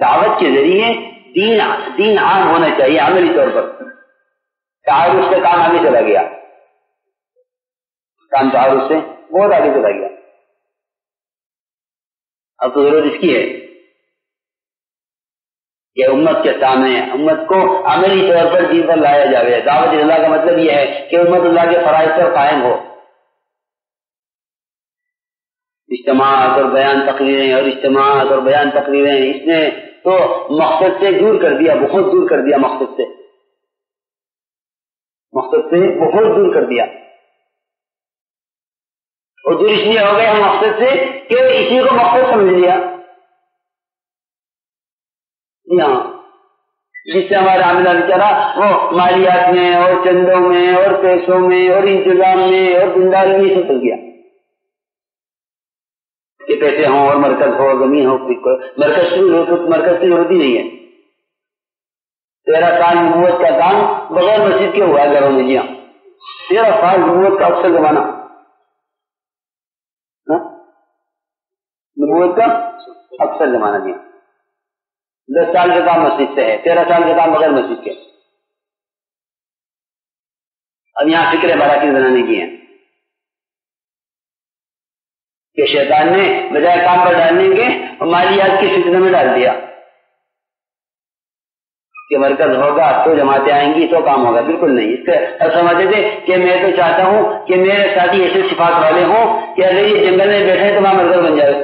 دعوت کے ذریعے دین عام ہونا چاہیے عملی طور پر. تعارف سے کام آگے چلا گیا, کام تعارف سے بہت آگے چلا گیا. اب تو ضرورت اس کی ہے کہ امت کے سامنے امت کو عملی طور پر دین پر لایا جائے. دعوت اللہ کا مطلب یہ ہے کہ امت اللہ کے فرائض پر قائم ہو. اجتماعات اور بیان تقریریں اور اجتماعات اور بیان تقریریں, اس نے تو مقصد سے دور کر دیا, بہت دور کر دیا مقصد سے بہت دور کر دیا. اور دور اس لیے ہو گئے ہم مقصد سے کہ اسی کو مقصد سمجھ لیا. ہاں, جس سے ہمارا عاملہ بیچارہ وہ مالیات میں اور چندوں میں اور پیسوں میں اور انتظام میں اور دینداری میں سے چل گیا کہ پیسے ہوں اور مرکز ہو, زمین ہو, مرکز کی ضرورت ہی نہیں ہے. 13 سال نبوت کا کام بغیر مسجد کے ہوا ہے گھروں میں. جی ہاں, 13 سال نبوت کا اکثر زمانہ, نبوت کا اکثر زمانہ. جی ہاں, 10 سال کا کام مسجد سے ہے, 13 سال کا کام بغیر مسجد کے. اب یہاں فکر براکین بنانے کی ہے کہ شیطان نے بجائے کام پر ڈالنے کے مالیات کی فتنے میں ڈال دیا کہ مرکز ہوگا تو جماعتیں آئیں گی تو کام ہوگا. بالکل نہیں. اس سے سمجھتے تھے کہ میں تو چاہتا ہوں کہ میرے ساتھی ایسے صفات والے ہوں کہ اگر یہ جنگل میں بیٹھے تو وہاں مرکز بن جائے.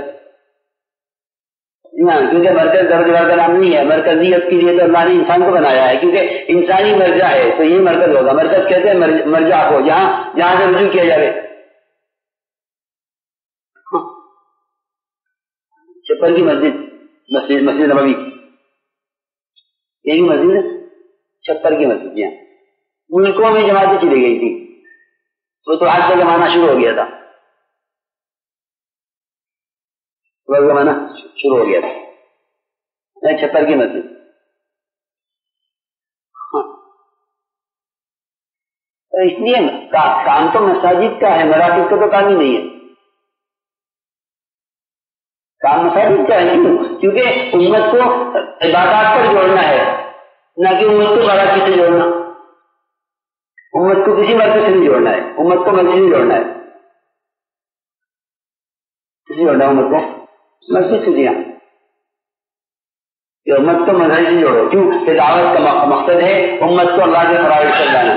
کیونکہ مرکز در دیوار کا نام نہیں ہے. مرکزیت کے لیے تو اللہ نے انسان کو بنایا ہے, کیونکہ انسانی مرجع ہے تو یہی مرکز ہوگا. مرکز کہتے ہیں مرجع کو جہاں سے رجوع کیا جائے. چھپر کی مسجد نبوی یہی مسجد ہے, چھپر کی مسجد. یہاں ملکوں میں جماعتیں چلی گئی تھی, وہ تو آج کا زمانہ شروع ہو گیا تھا, وہ زمانہ شروع ہو گیا تھا چھپر کی مسجد. اس لیے کام تو مساجد کا ہے, مراکز کا تو کام ہی نہیں ہے. کام مساجد کا ہے کیونکہ امت کو عبادات پر جوڑنا ہے, نہ کہ امت کو مراکز سے جوڑنا. امت کو کسی مرکز سے نہیں جوڑنا ہے, امت کو مسجد سے جوڑنا ہے. کسی جوڑنا ہے امت کو مسجد سے. دیا کہ امت کو مذہب سے جوڑو. کیوں کہ دعوت کا مقصد ہے امت کو اللہ کے فرائض پر لانا.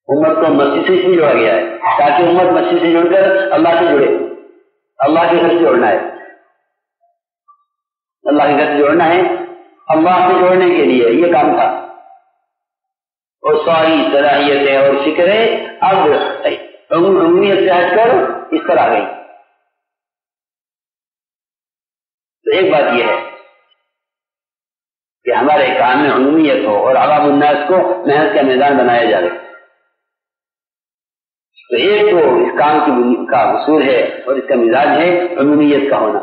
امت کو مسجد سے جوڑا گیا ہے تاکہ امت مسجد سے جڑ کر اللہ سے جڑے. اللہ کے گھر سے جوڑنا ہے, اللہ کے گھر سے جوڑنا ہے, اللہ سے جوڑنے کے لیے یہ کام تھا. اور ساری صلاحیتیں اور فکریں اب عمومیت سے ہٹ کر اس پر آ گئی. تو ایک بات یہ ہے کہ ہمارے کام میں عمومیت ہو اور عوام الناس کو محنت کا میدان بنایا جائے. تو ایک تو اس کام کا اصول ہے اور اس کا مزاج ہے عمومیت کا ہونا.